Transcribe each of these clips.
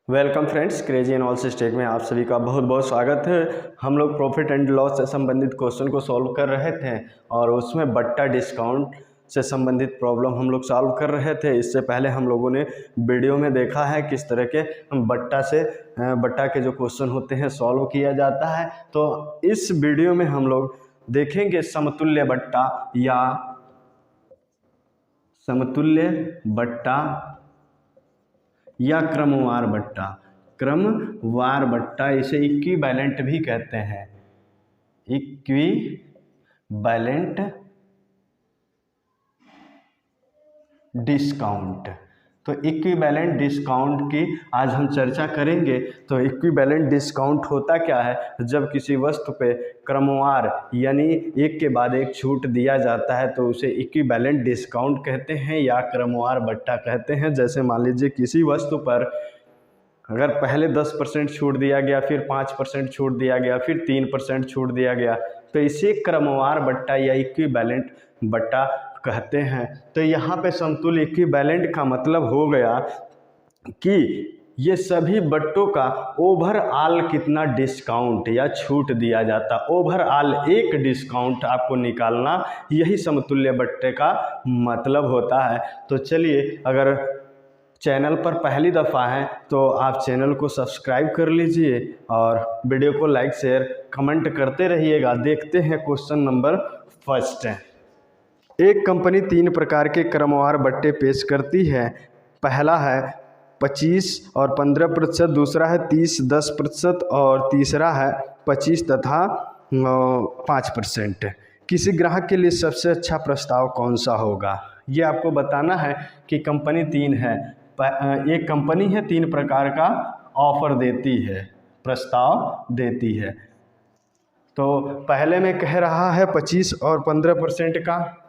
Welcome friends, crazy and all stake में आप सभी का बहुत बहुत स्वागत है। हम लोग प्रॉफिट एंड लॉस से संबंधित क्वेश्चन को सॉल्व कर रहे थे और उसमें बट्टा डिस्काउंट से संबंधित प्रॉब्लम हम लोग सॉल्व कर रहे थे। इससे पहले हम लोगों ने वीडियो में देखा है किस तरह के बट्टा के जो क्वेश्चन होते हैं सॉल्व किया जाता है। तो इस वीडियो में हम लोग देखेंगे समतुल्य बट्टा या समतुल्य बट्टा या क्रमवार बट्टा। क्रमवार बट्टा इसे इक्विवेलेंट भी कहते हैं, इक्विवेलेंट डिस्काउंट। तो इक्विवेलेंट डिस्काउंट की आज हम चर्चा करेंगे। तो इक्विवेलेंट डिस्काउंट होता क्या है? जब किसी वस्तु पे क्रमवार यानी एक के बाद एक छूट दिया जाता है तो उसे इक्विवेलेंट डिस्काउंट कहते हैं या क्रमवार बट्टा कहते हैं। जैसे मान लीजिए किसी वस्तु पर अगर पहले 10% छूट दिया गया, फिर 5% छूट दिया गया, फिर 3% छूट दिया गया, तो इसे क्रमवार बट्टा या इक्विवेलेंट बट्टा कहते हैं। तो यहाँ पे समतुल्य इक्विवेलेंट का मतलब हो गया कि ये सभी बट्टों का ओवरऑल कितना डिस्काउंट या छूट दिया जाता, ओवरऑल एक डिस्काउंट आपको निकालना, यही समतुल्य बट्टे का मतलब होता है। तो चलिए, अगर चैनल पर पहली दफ़ा है तो आप चैनल को सब्सक्राइब कर लीजिए और वीडियो को लाइक शेयर कमेंट करते रहिएगा। देखते हैं क्वेश्चन नंबर फर्स्ट है। एक कंपनी 3 प्रकार के क्रमवार बट्टे पेश करती है। पहला है 25 और 15%, दूसरा है 30, 10% और तीसरा है 25 तथा 5%। किसी ग्राहक के लिए सबसे अच्छा प्रस्ताव कौन सा होगा? ये आपको बताना है कि कंपनी 3 है। एक कंपनी है 3 प्रकार का ऑफर देती है, प्रस्ताव देती है। तो पहले में कह रहा है 25 और 15% का,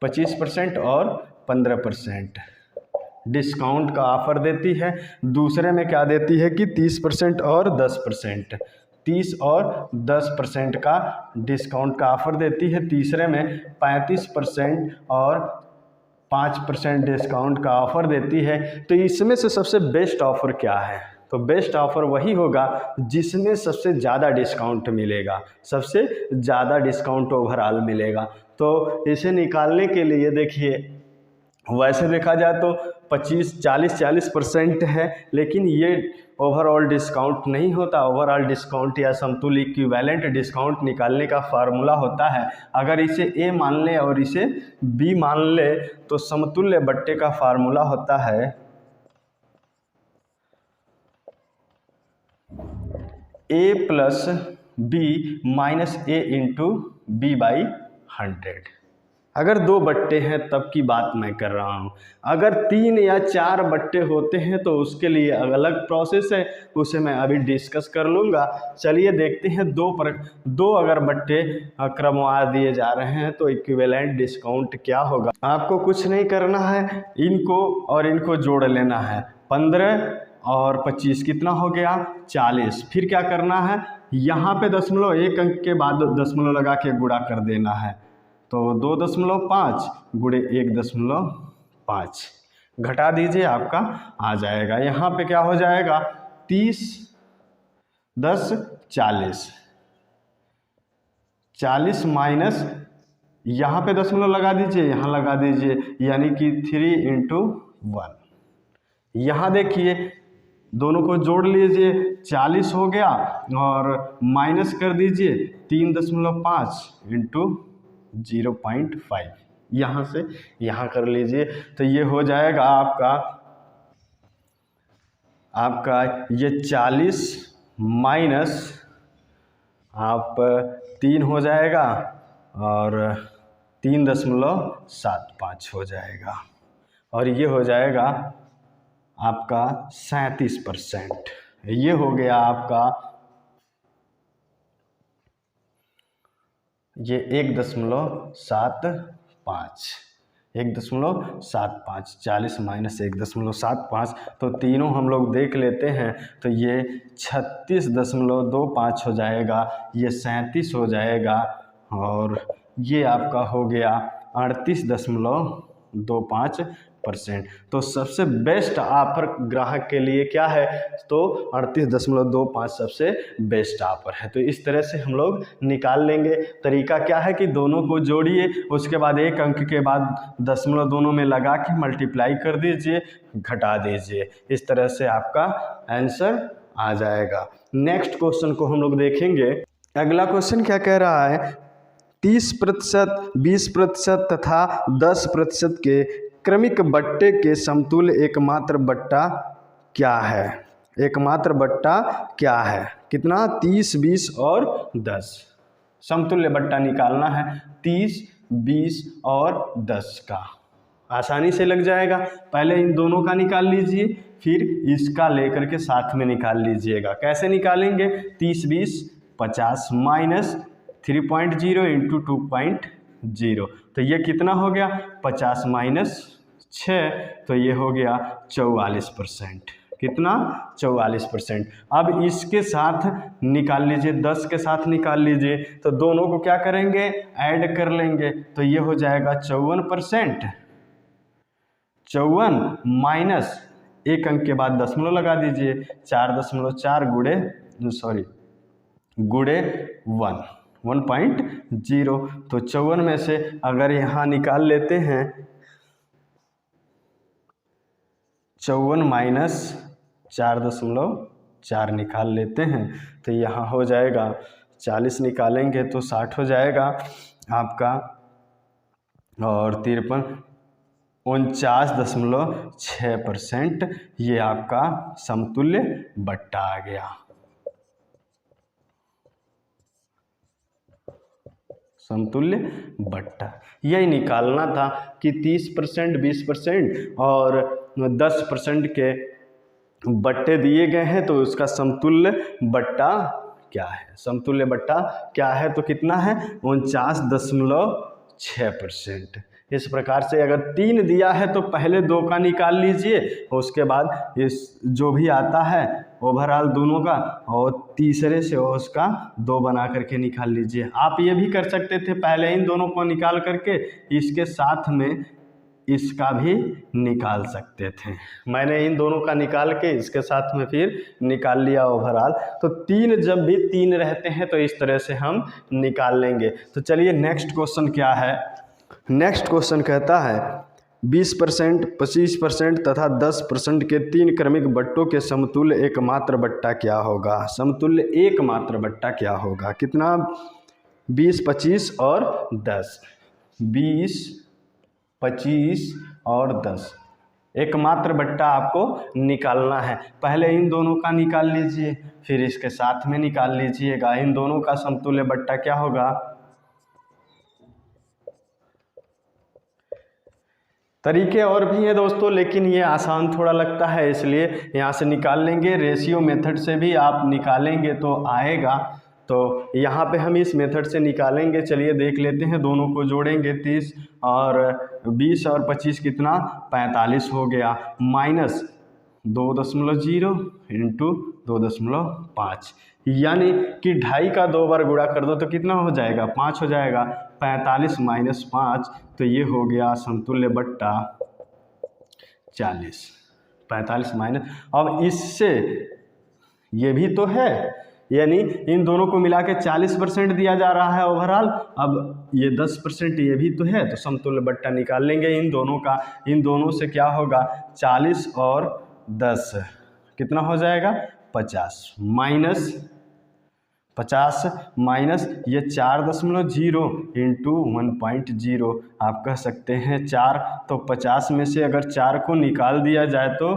25% और 15% डिस्काउंट का ऑफर देती है। दूसरे में क्या देती है कि 30% और 10%, 30 और 10% का डिस्काउंट का ऑफर देती है। तीसरे में 35% और 5% डिस्काउंट का ऑफर देती है। तो इसमें से सबसे बेस्ट ऑफर क्या है? तो बेस्ट ऑफर वही होगा जिसमें सबसे ज़्यादा डिस्काउंट मिलेगा, सबसे ज़्यादा डिस्काउंट ओवरऑल मिलेगा। तो इसे निकालने के लिए देखिए, वैसे देखा जाए तो 40% है, लेकिन ये ओवरऑल डिस्काउंट नहीं होता। ओवरऑल डिस्काउंट या समतुल्य इक्विवेलेंट डिस्काउंट निकालने का फार्मूला होता है, अगर इसे ए मान ले और इसे बी मान ले तो समतुल्य बट्टे का फार्मूला होता है A plus B minus A into B by 100। अगर 2 बट्टे हैं तब की बात मैं कर रहा हूँ। अगर 3 या 4 बट्टे होते हैं तो उसके लिए अलग प्रोसेस है, उसे मैं अभी डिस्कस कर लूँगा। चलिए देखते हैं, दो अगर बट्टे क्रमवार दिए जा रहे हैं तो इक्विवेलेंट डिस्काउंट क्या होगा। आपको कुछ नहीं करना है, इनको और इनको जोड़ लेना है। 15 और 25 कितना हो गया? 40। फिर क्या करना है, यहाँ पे 1 अंक के बाद दशमलव लगा के गुणा कर देना है। तो 2.5 गुणे 1.5 घटा दीजिए, आपका आ जाएगा। यहाँ पे क्या हो जाएगा? 30, 10, 40, 40 माइनस यहाँ पे दशमलव लगा दीजिए, यहाँ लगा दीजिए, यानी कि 3 × 1। यहाँ देखिए, दोनों को जोड़ लीजिए, 40 हो गया और माइनस कर दीजिए 3.5 × 0.5, यहाँ से यहाँ कर लीजिए। तो ये हो जाएगा आपका ये 40 माइनस 3 हो जाएगा और 3.75 हो जाएगा, और ये हो जाएगा आपका 37%। ये हो गया आपका ये 1.75, 1.75, 40 माइनस 1.75, तो तीनों हम लोग देख लेते हैं। तो ये 36.25 हो जाएगा, ये 37 हो जाएगा, और ये आपका हो गया 38.25 %। तो सबसे बेस्ट ऑफर ग्राहक के लिए क्या है, तो 38.25 सबसे बेस्ट ऑफर है। तो इस तरह से हम लोग निकाल लेंगे। तरीका क्या है कि दोनों को जोड़िए, उसके बाद एक अंक के बाद दशमलव दोनों में लगा के मल्टीप्लाई कर दीजिए, घटा दीजिए। इस तरह से आपका आंसर आ जाएगा। नेक्स्ट क्वेश्चन को हम लोग देखेंगे। अगला क्वेश्चन क्या कह रहा है, 30%, 20% तथा 10% के क्रमिक बट्टे के समतुल्य एकमात्र बट्टा क्या है। एकमात्र बट्टा क्या है, कितना, 30, 20 और 10। समतुल्य बट्टा निकालना है 30, 20 और 10 का। आसानी से लग जाएगा। पहले इन दोनों का निकाल लीजिए, फिर इसका लेकर के साथ में निकाल लीजिएगा। कैसे निकालेंगे, 30, 20, 50 माइनस 3.0 इंटू 2.0, तो ये कितना हो गया, 50 माइनस 6, तो ये हो गया 44%। कितना, 44%। अब इसके साथ निकाल लीजिए, 10 के साथ निकाल लीजिए, तो दोनों को क्या करेंगे, ऐड कर लेंगे, तो ये हो जाएगा 54%। 54 माइनस एक अंक के बाद दशमलव लगा दीजिए, 4.4 गुड़े 1.0। तो 54 में से अगर यहाँ निकाल लेते हैं 54 माइनस 4.4 निकाल लेते हैं, तो यहाँ हो जाएगा 40 निकालेंगे तो 60 हो जाएगा आपका, और 49.6% ये आपका समतुल्य बट्टा आ गया। समतुल्य बट्टा यही निकालना था कि 30%, 20% और 10% के बट्टे दिए गए हैं, तो उसका समतुल्य बट्टा क्या है। समतुल्य बट्टा क्या है, तो कितना है, 49.6%। इस प्रकार से अगर 3 दिया है तो पहले 2 का निकाल लीजिए, उसके बाद इस जो भी आता है ओवरऑल दोनों का, और तीसरे से उसका 2 बना करके निकाल लीजिए। आप ये भी कर सकते थे, पहले इन दोनों को निकाल करके इसके साथ में इसका भी निकाल सकते थे। मैंने इन दोनों का निकाल के इसके साथ में फिर निकाल लिया ओवरऑल। तो 3 जब भी 3 रहते हैं तो इस तरह से हम निकाल लेंगे। तो चलिए नेक्स्ट क्वेश्चन क्या है। नेक्स्ट क्वेश्चन कहता है 20%, 25% तथा 10% के 3 क्रमिक बट्टों के समतुल्य एकमात्र बट्टा क्या होगा। समतुल्य एकमात्र बट्टा क्या होगा, कितना, 20, 25 और 10। 20, 25 और 10 एकमात्र बट्टा आपको निकालना है। पहले इन दोनों का निकाल लीजिए, फिर इसके साथ में निकाल लीजिएगा। इन दोनों का समतुल्य बट्टा क्या होगा। तरीके और भी हैं दोस्तों, लेकिन ये आसान थोड़ा लगता है, इसलिए यहाँ से निकाल लेंगे। रेशियो मेथड से भी आप निकालेंगे तो आएगा, तो यहाँ पे हम इस मेथड से निकालेंगे। चलिए देख लेते हैं, दोनों को जोड़ेंगे, 30 और 20 और 25 कितना, 45 हो गया, माइनस 2.0 इंटू 2.5, यानी कि 2.5 का 2 बार गुणा कर दो तो कितना हो जाएगा, 5 हो जाएगा। 45 माइनस 5, तो ये हो गया समतुल्य बट्टा 40। 45 माइनस, अब इससे ये भी तो है, यानी इन दोनों को मिला के 40% दिया जा रहा है ओवरऑल। अब ये 10% ये भी तो है, तो समतुल्य बट्टा निकाल लेंगे इन दोनों का। इन दोनों से क्या होगा, 40 और 10 कितना हो जाएगा, 50 माइनस ये 4.0 इंटू 1.0, आप कह सकते हैं 4। तो 50 में से अगर 4 को निकाल दिया जाए तो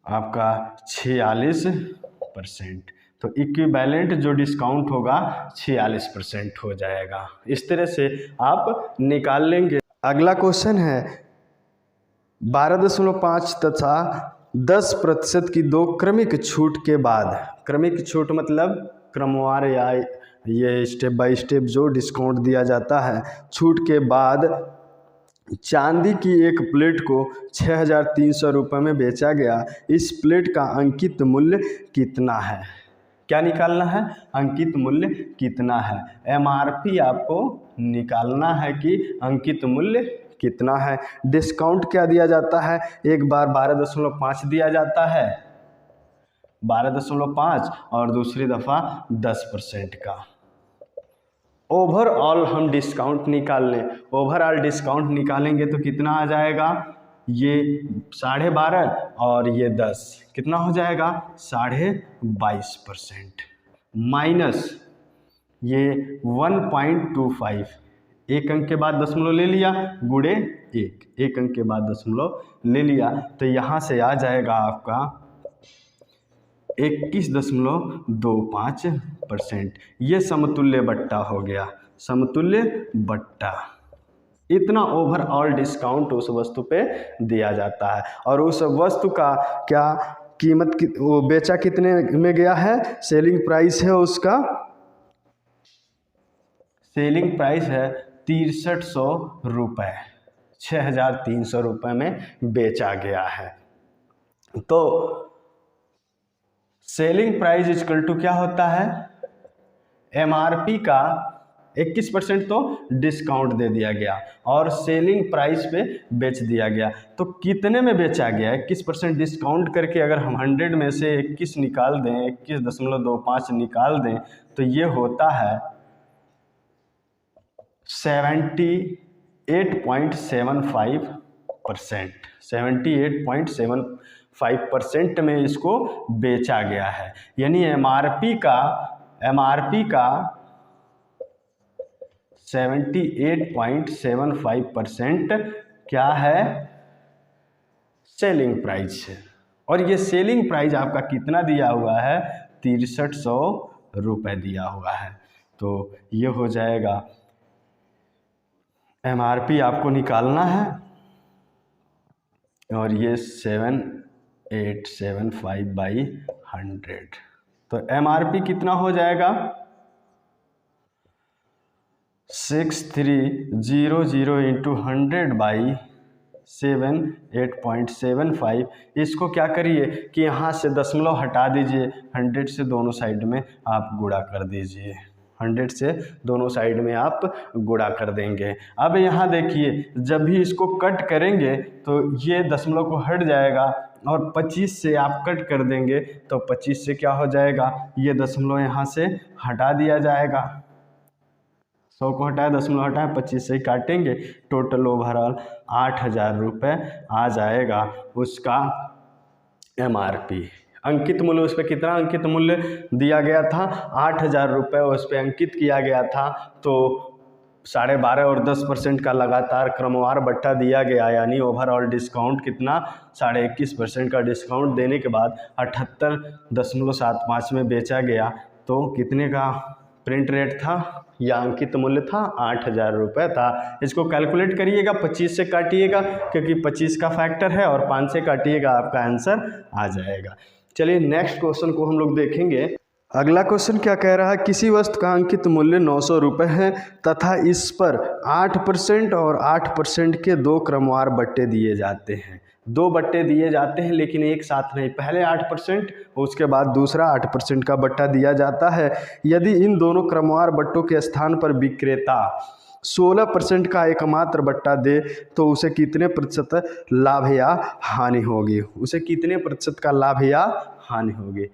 आपका 46%। तो इक्विवेलेंट जो डिस्काउंट होगा 46% हो जाएगा। इस तरह से आप निकाल लेंगे। अगला क्वेश्चन है 12.5 तथा 10% की 2 क्रमिक छूट के बाद, क्रमिक छूट मतलब क्रमवार या ये स्टेप बाय स्टेप जो डिस्काउंट दिया जाता है, छूट के बाद चांदी की एक प्लेट को 6,300 रुपये में बेचा गया। इस प्लेट का अंकित मूल्य कितना है। क्या निकालना है, अंकित मूल्य कितना है। MRP आपको निकालना है कि अंकित मूल्य कितना है। डिस्काउंट क्या दिया जाता है, एक बार 12.5 दिया जाता है, 12.5 और दूसरी दफ़ा 10% का। ओवरऑल हम डिस्काउंट निकाल लें, ओवरऑल डिस्काउंट निकालेंगे तो कितना आ जाएगा, ये 12.5 और ये 10, कितना हो जाएगा 22.5% माइनस ये 1.25, एक अंक के बाद दशमलव ले लिया, गुणे एक अंक के बाद दशमलव ले लिया, तो यहाँ से आ जाएगा आपका 21.25%। ये समतुल्य बट्टा हो गया, समतुल्य बट्टा। इतना ओवरऑल डिस्काउंट उस वस्तु पे दिया जाता है। और उस वस्तु का क्या कीमत वो बेचा कितने में गया है, सेलिंग प्राइस है उसका, सेलिंग प्राइस है 6300 रुपये, 6300 रुपये में बेचा गया है। तो सेलिंग प्राइस इक्वल टू क्या होता है, एमआरपी का 21% तो डिस्काउंट दे दिया गया और सेलिंग प्राइस पे बेच दिया गया, तो कितने में बेचा गया, 21% डिस्काउंट करके अगर हम 100 में से 21 निकाल दें, 21.25 निकाल दें, तो ये होता है 78.75%, 78.75% में इसको बेचा गया है। यानी एमआरपी का 78.75% क्या है, सेलिंग प्राइस है। और ये सेलिंग प्राइस आपका कितना दिया हुआ है, 6300 रुपये दिया हुआ है। तो ये हो जाएगा, एमआरपी आपको निकालना है और ये 7875/100, तो एमआरपी कितना हो जाएगा 6300 इंटू 100/78.75। इसको क्या करिए कि यहाँ से दशमलव हटा दीजिए, 100 से दोनों साइड में आप गुणा कर दीजिए, 100 से दोनों साइड में आप गुणा कर देंगे। अब यहाँ देखिए, जब भी इसको कट करेंगे तो ये दशमलव को हट जाएगा और 25 से आप कट कर देंगे तो 25 से क्या हो जाएगा, ये दशमलव यहाँ से हटा दिया जाएगा, 100 को हटाए, दशमलव हटाए, 25 से ही काटेंगे, टोटल ओवरऑल 8000 रुपये आ जाएगा उसका एमआरपी। अंकित मूल्य उस पर कितना अंकित मूल्य दिया गया था, 8000 रुपये उस पर अंकित किया गया था। तो 12.5 और 10% का लगातार क्रमवार बट्टा दिया गया, यानी ओवरऑल डिस्काउंट कितना 21.5% का डिस्काउंट देने के बाद 78.75 में बेचा गया। तो कितने का प्रिंट रेट था या अंकित मूल्य था, 8000 रुपये था। इसको कैलकुलेट करिएगा, 25 से काटिएगा क्योंकि 25 का फैक्टर है और 5 से काटिएगा, आपका आंसर आ जाएगा। चलिए नेक्स्ट क्वेश्चन को हम लोग देखेंगे। अगला क्वेश्चन क्या कह रहा है, किसी वस्तु का अंकित मूल्य 900 रुपये है तथा इस पर 8% और 8% के 2 क्रमवार बट्टे दिए जाते हैं। 2 बट्टे दिए जाते हैं लेकिन एक साथ नहीं, पहले 8% उसके बाद दूसरा 8% का बट्टा दिया जाता है। यदि इन दोनों क्रमवार बट्टों के स्थान पर विक्रेता 16% का एकमात्र बट्टा दे तो उसे कितने प्रतिशत लाभ या हानि होगी, उसे कितने प्रतिशत का लाभ या हानि होगी।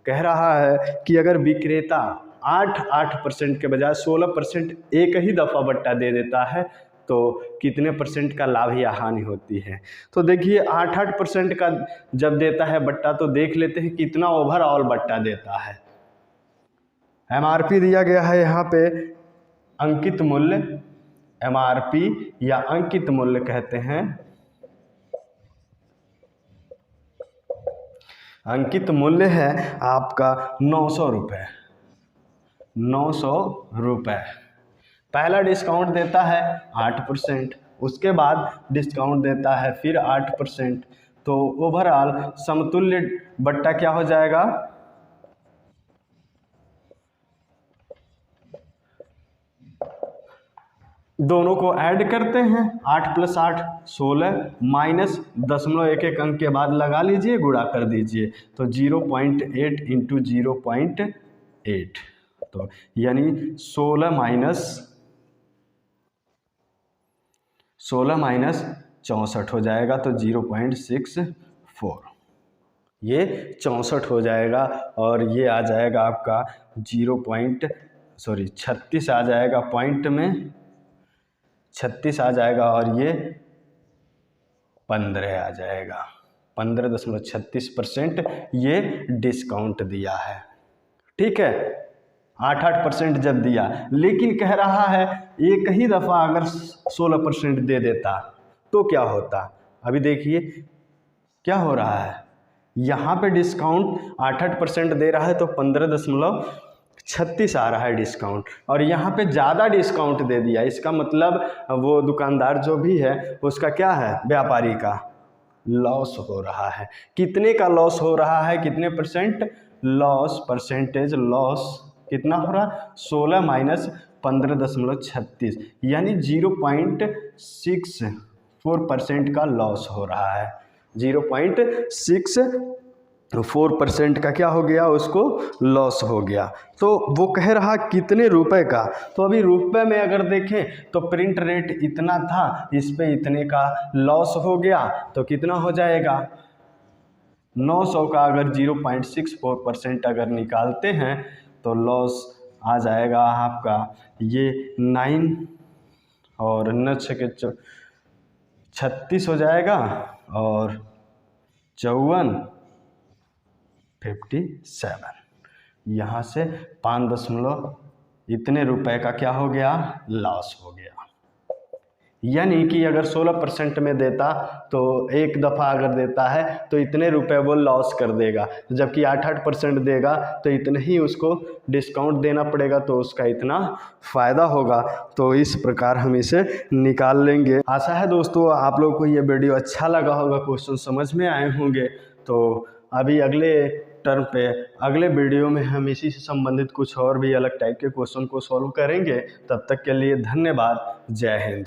कह रहा है कि अगर विक्रेता 8% के बजाय 16% एक ही दफ़ा बट्टा दे देता है तो कितने परसेंट का लाभ या हानि होती है। तो देखिए 8% का जब देता है बट्टा तो देख लेते हैं कितना ओवरऑल बट्टा देता है। एमआरपी दिया गया है यहाँ पे, अंकित मूल्य, एमआरपी या अंकित मूल्य कहते हैं। अंकित मूल्य है आपका 900 रुपये, 900 रुपये। पहला डिस्काउंट देता है 8%, उसके बाद डिस्काउंट देता है फिर 8%, तो ओवरऑल समतुल्य बट्टा क्या हो जाएगा, दोनों को ऐड करते हैं, 8 + 8 16 माइनस 0.11 अंक के बाद लगा लीजिए, गुणा कर दीजिए, तो 0.8 इंटू 0.8, तो यानी 16 16 माइनस 64 हो जाएगा, तो 0.64 ये 64 हो जाएगा। और ये आ जाएगा आपका 36 आ जाएगा पॉइंट में, 36 आ जाएगा और ये 15 आ जाएगा। 15.36% ये डिस्काउंट दिया है। ठीक है, 8% जब दिया, लेकिन कह रहा है एक ही दफ़ा अगर 16% दे देता तो क्या होता। अभी देखिए क्या हो रहा है, यहाँ पे डिस्काउंट 8% दे रहा है तो 15.36 आ रहा है डिस्काउंट, और यहाँ पे ज़्यादा डिस्काउंट दे दिया। इसका मतलब वो दुकानदार जो भी है उसका क्या है, व्यापारी का लॉस हो रहा है। कितने का लॉस हो रहा है, कितने परसेंट लॉस, परसेंटेज लॉस कितना हो रहा, 16 माइनस 15.36 यानी 0.64% का लॉस हो रहा है। 0.64% का क्या हो गया, उसको लॉस हो गया। तो वो कह रहा कितने रुपए का, तो अभी रुपए में अगर देखें तो प्रिंट रेट इतना था, इस पे इतने का लॉस हो गया, तो कितना हो जाएगा 900 का अगर 0.64% अगर निकालते हैं तो लॉस आ जाएगा आपका ये 9 और 9 के 36 हो जाएगा और 54.57, यहाँ से 5 इतने रुपए का क्या हो गया, लॉस हो गया। यानी कि अगर 16% में देता तो एक दफ़ा अगर देता है तो इतने रुपए वो लॉस कर देगा, जबकि 8% देगा तो इतने ही उसको डिस्काउंट देना पड़ेगा, तो उसका इतना फ़ायदा होगा। तो इस प्रकार हम इसे निकाल लेंगे। आशा है दोस्तों आप लोग को ये वीडियो अच्छा लगा होगा, क्वेश्चन समझ में आए होंगे। तो अभी अगले टर्म पे अगले वीडियो में हम इसी से संबंधित कुछ और भी अलग टाइप के क्वेश्चन को सॉल्व करेंगे। तब तक के लिए धन्यवाद। जय हिंद।